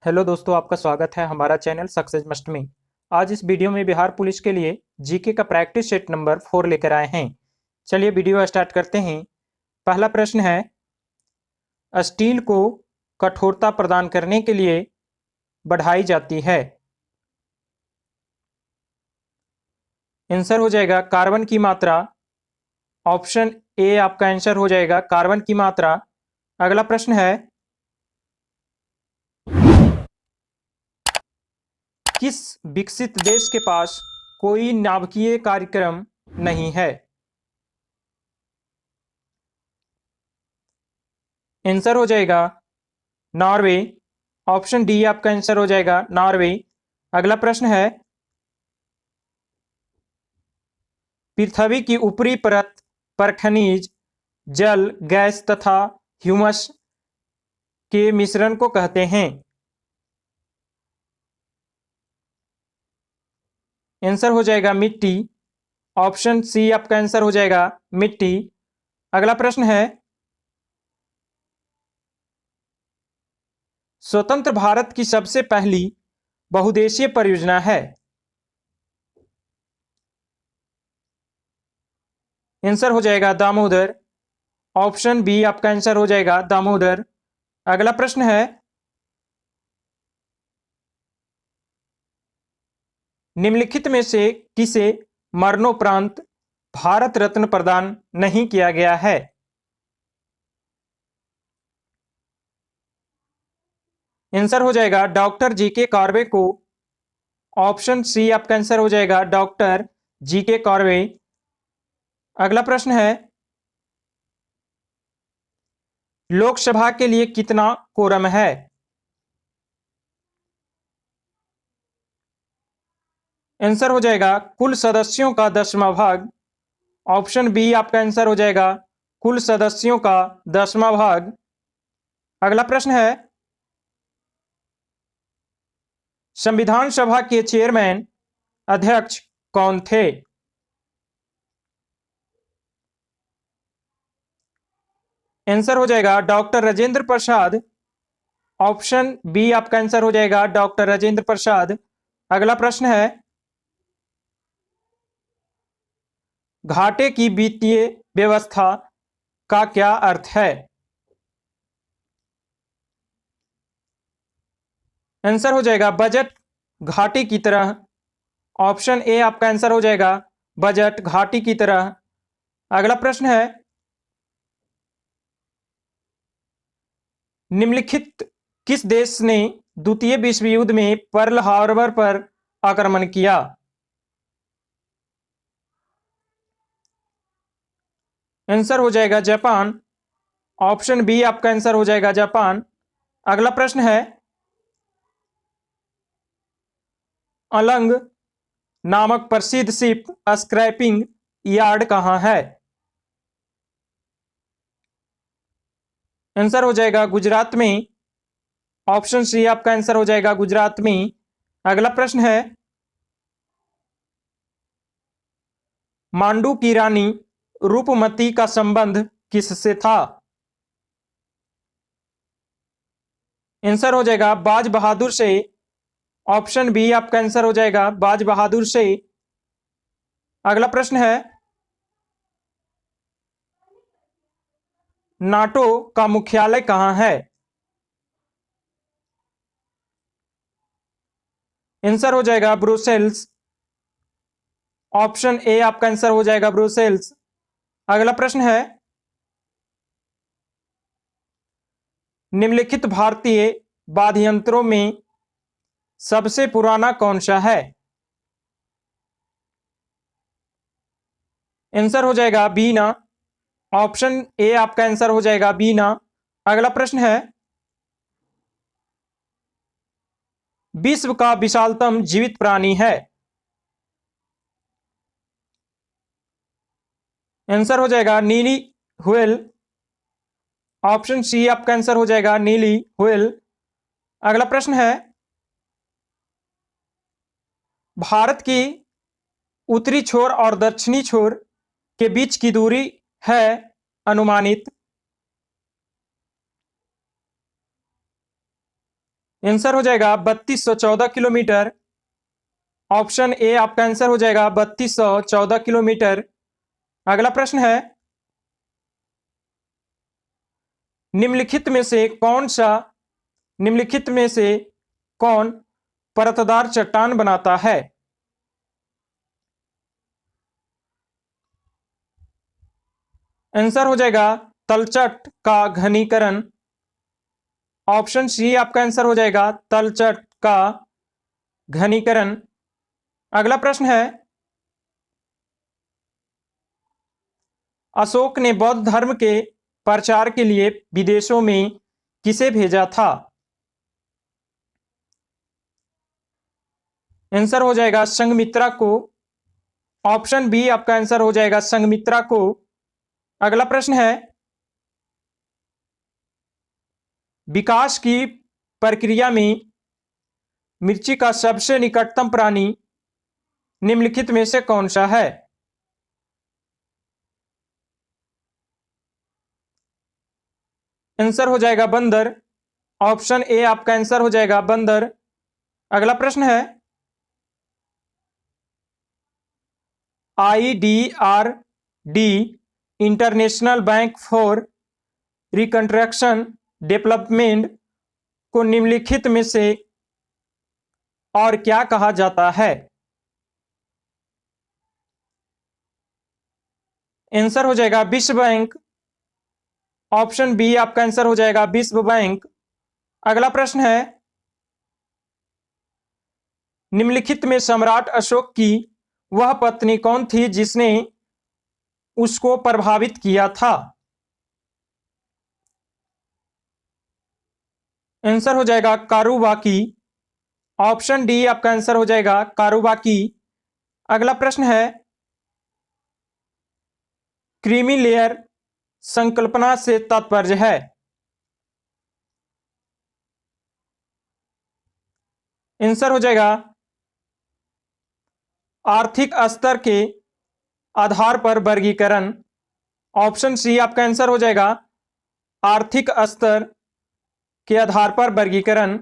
Hello दोस्तों, आपका स्वागत है हमारा चैनल सक्सेस मस्ट में। आज इस वीडियो में बिहार पुलिस के लिए जीके का प्रैक्टिस सेट नंबर 4 लेकर आए हैं। चलिए वीडियो स्टार्ट करते हैं। पहला प्रश्न है, स्टील को कठोरता प्रदान करने के लिए बढ़ाई जाती है। आंसर हो जाएगा कार्बन की मात्रा। ऑप्शन ए आपका आंसर हो जाएगा कार्बन की मात्रा। अगला प्रश्न है, किस विकसित देश के पास कोई नाभिकीय कार्यक्रम नहीं है? आंसर हो जाएगा नॉर्वे। ऑप्शन डी आपका आंसर हो जाएगा नॉर्वे। अगला प्रश्न है, पृथ्वी की ऊपरी परत पर खनिज, जल, गैस तथा ह्यूमस के मिश्रण को कहते हैं। आंसर हो जाएगा मिट्टी। ऑप्शन सी आपका आंसर हो जाएगा मिट्टी। अगला प्रश्न है, स्वतंत्र भारत की सबसे पहली बहुउद्देशीय परियोजना है। आंसर हो जाएगा दामोदर। ऑप्शन बी आपका आंसर हो जाएगा दामोदर। अगला प्रश्न है, निम्नलिखित में से किसे मरणोपरांत भारत रत्न प्रदान नहीं किया गया है? आंसर हो जाएगा डॉक्टर जीके कार्वे को। ऑप्शन सी आपका आंसर हो जाएगा डॉक्टर जीके कार्वे। अगला प्रश्न है, लोकसभा के लिए कितना कोरम है? आंसर हो जाएगा कुल सदस्यों का 10वां भाग। ऑप्शन बी आपका आंसर हो जाएगा कुल सदस्यों का 10वां भाग। अगला प्रश्न है, संविधान सभा के चेयरमैन अध्यक्ष कौन थे? आंसर हो जाएगा doctor Rajendra Prasad. Option B आपका आंसर हो जाएगा डॉक्टर राजेंद्र प्रसाद। अगला प्रश्न है, घाटे की वित्तीय व्यवस्था का क्या अर्थ है? आंसर हो जाएगा बजट घाटे की तरह। ऑप्शन ए आपका आंसर हो जाएगा बजट घाटी की तरह। अगला प्रश्न है, निम्नलिखित किस देश ने द्वितीय विश्व युद्ध में पर्ल हार्बर पर आक्रमण किया? आंसर हो जाएगा जापान। ऑप्शन बी आपका आंसर हो जाएगा जापान। अगला प्रश्न है, अलंग नामक प्रसिद्ध शिप स्क्रैपिंग यार्ड कहां है? आंसर हो जाएगा गुजरात में। ऑप्शन सी आपका आंसर हो जाएगा गुजरात में। अगला प्रश्न है, मांडू की रानी रूपमती का संबंध किससे था? आंसर हो जाएगा बाज बहादुर से। ऑप्शन बी आपका आंसर हो जाएगा बाज बहादुर से। अगला प्रश्न है, नाटो का मुख्यालय कहां है? आंसर हो जाएगा ब्रुसेल्स। ऑप्शन ए आपका आंसर हो जाएगा ब्रुसेल्स। अगला प्रश्न है, निम्नलिखित भारतीय वाद्य यंत्रों में सबसे पुराना कौन सा है? आंसर हो जाएगा बीना। ऑप्शन ए आपका आंसर हो जाएगा बीना। अगला प्रश्न है, विश्व का विशालतम जीवित प्राणी है? आंसर हो जाएगा नीली व्हेल। ऑप्शन सी आपका आंसर हो जाएगा नीली व्हेल। अगला प्रश्न है, भारत की उत्तरी छोर और दक्षिणी छोर के बीच की दूरी है अनुमानित? आंसर हो जाएगा 3214 किलोमीटर। ऑप्शन ए आपका आंसर हो जाएगा 3214 किलोमीटर। अगला प्रश्न है, निम्नलिखित में से कौन सा निम्नलिखित में से कौन परतदार चट्टान बनाता है? आंसर हो जाएगा तलछट का घनीकरण। ऑप्शन सी आपका आंसर हो जाएगा तलछट का घनीकरण। अगला प्रश्न है, अशोक ने बौद्ध धर्म के प्रचार के लिए विदेशों में किसे भेजा था? आंसर हो जाएगा संघमित्रा को। ऑप्शन बी आपका आंसर हो जाएगा संघमित्रा को। अगला प्रश्न है, विकास की प्रक्रिया में मिर्ची का सबसे निकटतम प्राणी निम्नलिखित में से कौन सा है? आंसर हो जाएगा बंदर। ऑप्शन ए आपका आंसर हो जाएगा बंदर। अगला प्रश्न है, IDRD international bank for reconstruction development को निम्नलिखित में से और क्या कहा जाता है? आंसर हो जाएगा विश्व बैंक। ऑप्शन बी आपका आंसर हो जाएगा विश्व बैंक। अगला प्रश्न है, निम्नलिखित में सम्राट अशोक की वह पत्नी कौन थी जिसने उसको प्रभावित किया था? आंसर हो जाएगा कारुबाकी। ऑप्शन डी आपका आंसर हो जाएगा कारुबाकी। अगला प्रश्न है, क्रीमी लेयर संकल्पना से तात्पर्य है? आंसर हो जाएगा आर्थिक स्तर के आधार पर वर्गीकरण। ऑप्शन सी आपका आंसर हो जाएगा आर्थिक स्तर के आधार पर वर्गीकरण।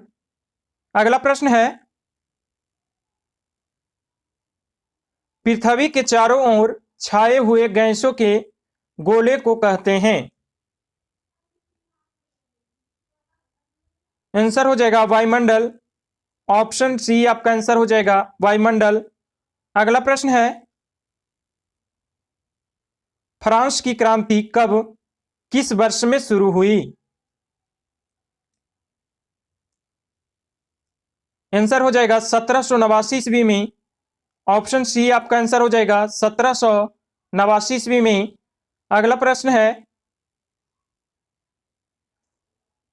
अगला प्रश्न है, पृथ्वी के चारों ओर छाए हुए गैसों के गोले को कहते हैं? आंसर हो जाएगा वायुमंडल। ऑप्शन सी आपका आंसर हो जाएगा वायुमंडल। अगला प्रश्न है, फ्रांस की क्रांति कब किस वर्ष में शुरू हुई? आंसर हो जाएगा 1789 ईस्वी में। ऑप्शन सी आपका आंसर हो जाएगा 1789 ईस्वी में। अगला प्रश्न है,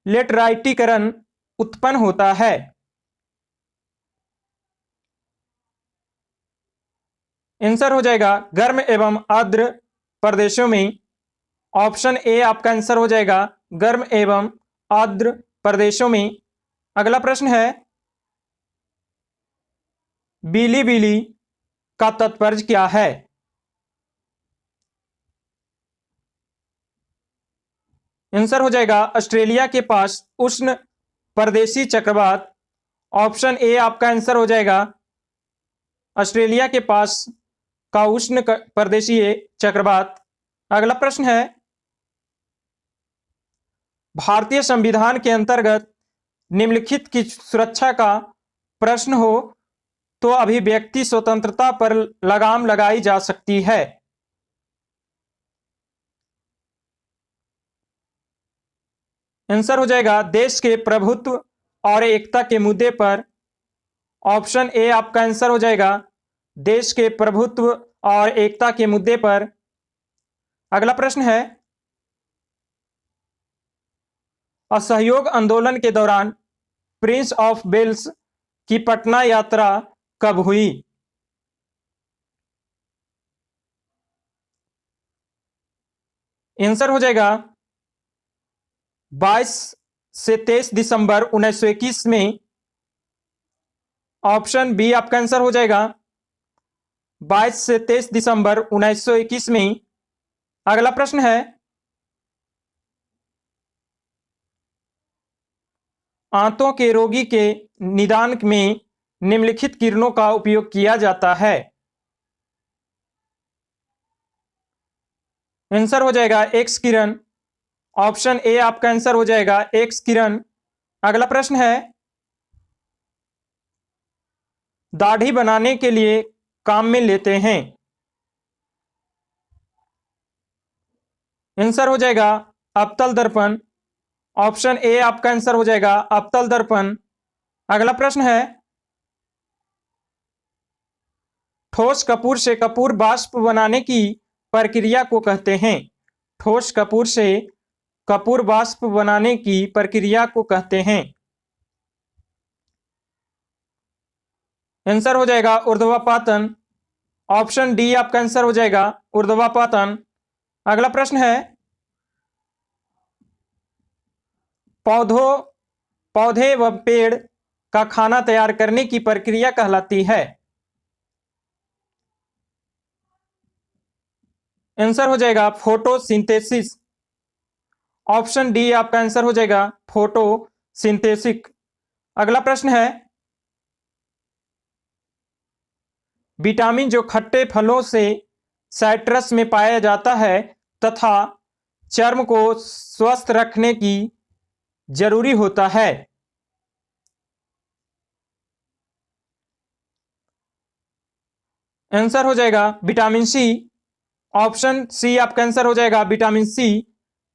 लेटराइटीकरण उत्पन्न होता है? आंसर हो जाएगा गर्म एवं आर्द्र प्रदेशों में। ऑप्शन ए आपका आंसर हो जाएगा गर्म एवं आर्द्र प्रदेशों में। अगला प्रश्न है, बिलीबिली का तात्पर्य क्या है? आंसर हो जाएगा ऑस्ट्रेलिया के पास उष्ण परदेशी चक्रवात। ऑप्शन ए आपका आंसर हो जाएगा ऑस्ट्रेलिया के पास का उष्ण परदेशीय चक्रवात। अगला प्रश्न है, भारतीय संविधान के अंतर्गत निम्नलिखित की सुरक्षा का प्रश्न हो तो अभिव्यक्ति स्वतंत्रता पर लगाम लगाई जा सकती है? आंसर हो जाएगा देश के प्रभुत्व और एकता के मुद्दे पर। ऑप्शन ए आपका आंसर हो जाएगा देश के प्रभुत्व और एकता के मुद्दे पर। अगला प्रश्न है, असहयोग आंदोलन के दौरान प्रिंस ऑफ वेल्स की पटना यात्रा कब हुई? आंसर हो जाएगा 22 से 23 दिसंबर 1921 में। ऑप्शन बी आपका आंसर हो जाएगा 22 से 23 दिसंबर 1921 में। अगला प्रश्न है, आंतों के रोगी के निदान में निम्नलिखित किरणों का उपयोग किया जाता है? आंसर हो जाएगा एक्स किरण। ऑप्शन ए आपका आंसर हो जाएगा एक्स किरण। अगला प्रश्न है, दाढ़ी बनाने के लिए काम में लेते हैं? आंसर हो जाएगा अवतल दर्पण। ऑप्शन ए आपका आंसर हो जाएगा अवतल दर्पण। अगला प्रश्न है, ठोस कपूर से कपूर वाष्प बनाने की प्रक्रिया को कहते हैं? ठोस कपूर से कपूर वाष्प बनाने की प्रक्रिया को कहते हैं? आंसर हो जाएगा ऊर्ध्वापातन। ऑप्शन डी आपका आंसर हो जाएगा ऊर्ध्वापातन। अगला प्रश्न है, पौधे व पेड़ का खाना तैयार करने की प्रक्रिया कहलाती है? आंसर हो जाएगा फोटोसिंथेसिस। ऑप्शन डी आपका आंसर हो जाएगा फोटोसिंथेसिस। अगला प्रश्न है, विटामिन जो खट्टे फलों से साइट्रस में पाया जाता है तथा चर्म को स्वस्थ रखने की जरूरी होता है? आंसर हो जाएगा विटामिन सी। ऑप्शन सी आपका आंसर हो जाएगा विटामिन सी।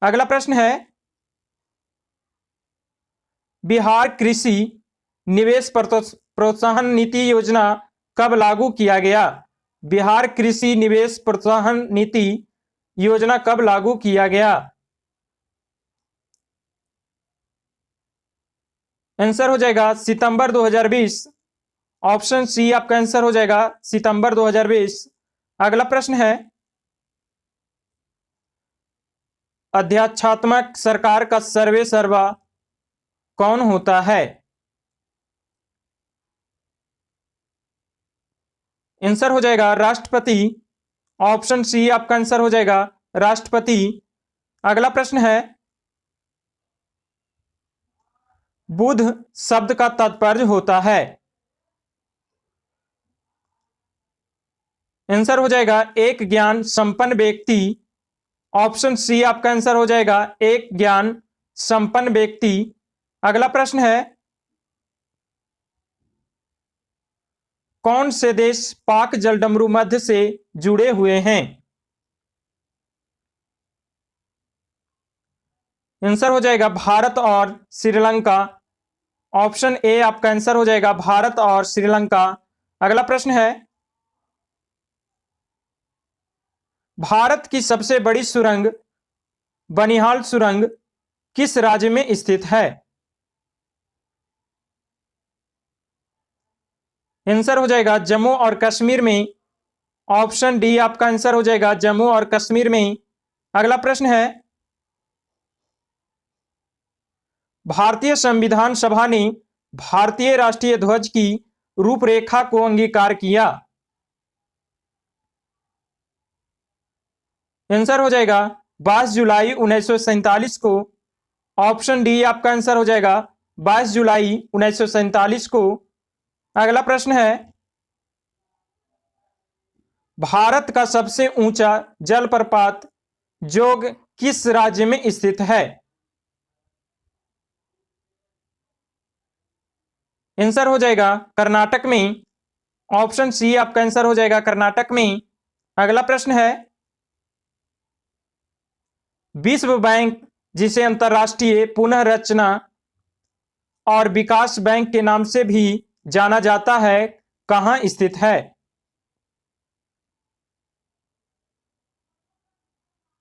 अगला प्रश्न है, बिहार कृषि निवेश प्रोत्साहन नीति योजना कब लागू किया गया? बिहार कृषि निवेश प्रोत्साहन नीति योजना कब लागू किया गया? आंसर हो जाएगा सितंबर 2020। ऑप्शन सी आपका आंसर हो जाएगा सितंबर 2020। अगला प्रश्न है, अध्यात्मात्मक सरकार का सर्वे सर्वा कौन होता है? आंसर हो जाएगा राष्ट्रपति। ऑप्शन सी आपका आंसर हो जाएगा राष्ट्रपति। अगला प्रश्न है, बुध शब्द का तात्पर्य होता है? आंसर हो जाएगा एक ज्ञान संपन्न व्यक्ति। ऑप्शन सी आपका आंसर हो जाएगा एक ज्ञान संपन्न व्यक्ति। अगला प्रश्न है, कौन से देश पाक जलडमरू मध्य से जुड़े हुए हैं? आंसर हो जाएगा भारत और श्रीलंका। ऑप्शन ए आपका आंसर हो जाएगा भारत और श्रीलंका। अगला प्रश्न है, भारत की सबसे बड़ी सुरंग बनिहाल सुरंग किस राज्य में स्थित है? आंसर हो जाएगा जम्मू और कश्मीर में। ऑप्शन डी आपका आंसर हो जाएगा जम्मू और कश्मीर में। अगला प्रश्न है, भारतीय संविधान सभा ने भारतीय राष्ट्रीय ध्वज की रूपरेखा को अंगीकार किया? आंसर हो जाएगा 22 जुलाई 1947 को। ऑप्शन डी आपका आंसर हो जाएगा 22 जुलाई 1947 को। अगला प्रश्न है, भारत का सबसे ऊंचा जलप्रपात जोग किस राज्य में स्थित है? आंसर हो जाएगा कर्नाटक में। ऑप्शन सी आपका आंसर हो जाएगा कर्नाटक में। अगला प्रश्न है, विश्व बैंक जिसे अंतरराष्ट्रीय पुनर्रचना और विकास बैंक के नाम से भी जाना जाता है कहां स्थित है?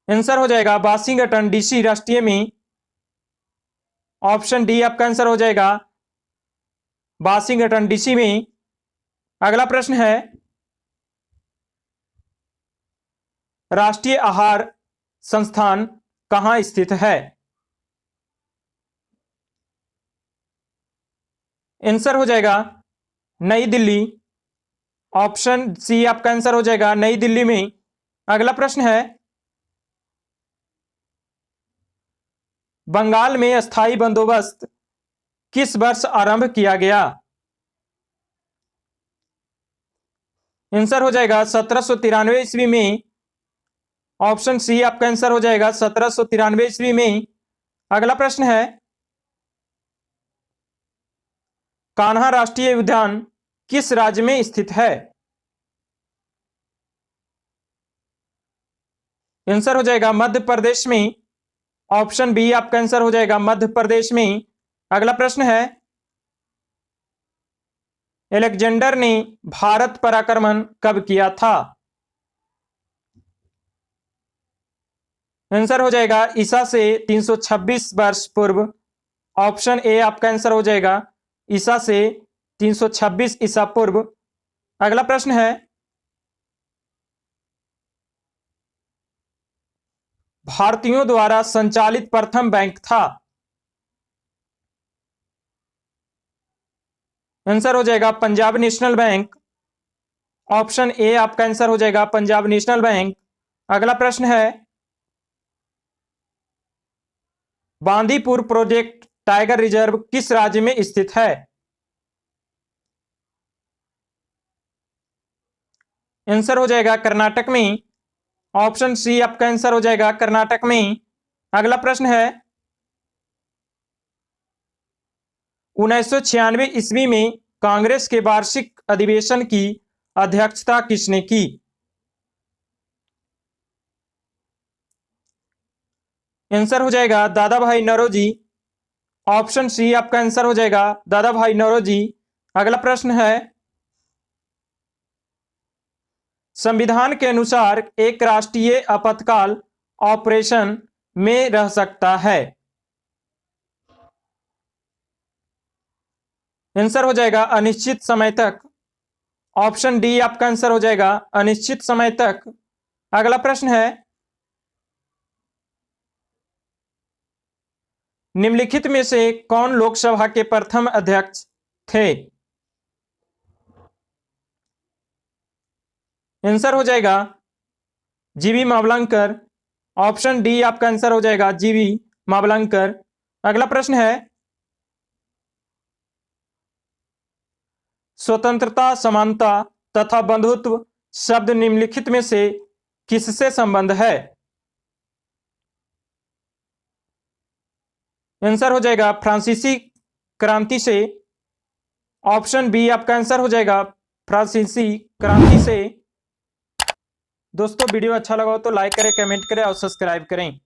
आंसर हो जाएगा वाशिंगटन डीसी राष्ट्रीय में। ऑप्शन डी आपका आंसर हो जाएगा वाशिंगटन डीसी में। अगला प्रश्न है, राष्ट्रीय आहार संस्थान कहां स्थित है? आंसर हो जाएगा नई दिल्ली। ऑप्शन सी आपका आंसर हो जाएगा नई दिल्ली में। अगला प्रश्न है, बंगाल में स्थायी बंदोबस्त किस वर्ष आरंभ किया गया? आंसर हो जाएगा 1793 ईस्वी में। ऑप्शन सी आपका आंसर हो जाएगा 1793 ईस्वी में। अगला प्रश्न है, कान्हा राष्ट्रीय उद्यान किस राज्य में स्थित है? आंसर हो जाएगा मध्य प्रदेश में। ऑप्शन बी आपका आंसर हो जाएगा मध्य प्रदेश में। अगला प्रश्न है, अलेक्जेंडर ने भारत पर आक्रमण कब किया था? आंसर हो जाएगा ईसा से 326 वर्ष पूर्व। ऑप्शन ए आपका आंसर हो जाएगा ईसा से 326 ईसा पूर्व। अगला प्रश्न है, भारतीयों द्वारा संचालित प्रथम बैंक था? आंसर हो जाएगा Punjab national bank. Option A आपका आंसर हो जाएगा पंजाब नेशनल बैंक। अगला प्रश्न है, बांदीपुर प्रोजेक्ट टाइगर रिजर्व किस राज्य में स्थित है? आंसर हो जाएगा कर्नाटक में। ऑप्शन सी आपका आंसर हो जाएगा कर्नाटक में। अगला प्रश्न है, 1996 ईस्वी में कांग्रेस के वार्षिक अधिवेशन की अध्यक्षता किसने की? आंसर हो जाएगा दादा भाई नौरोजी। ऑप्शन सी आपका आंसर हो जाएगा दादा भाई नौरोजी। अगला प्रश्न है, संविधान के अनुसार एक राष्ट्रीय आपातकाल ऑपरेशन में रह सकता है? आंसर हो जाएगा अनिश्चित समय तक। ऑप्शन डी आपका आंसर हो जाएगा अनिश्चित समय तक। अगला प्रश्न है, निम्नलिखित में से कौन लोकसभा के प्रथम अध्यक्ष थे? आंसर हो जाएगा जीवी मावलंकर। ऑप्शन डी आपका आंसर हो जाएगा जीवी मावलंकर। अगला प्रश्न है, स्वतंत्रता, समानता तथा बंधुत्व शब्द निम्नलिखित में से किससे संबंध है? आंसर हो जाएगा फ्रांसीसी क्रांति से। ऑप्शन बी आपका आंसर हो जाएगा फ्रांसीसी क्रांति से। दोस्तों वीडियो अच्छा लगा हो तो लाइक करें, कमेंट करें और सब्सक्राइब करें।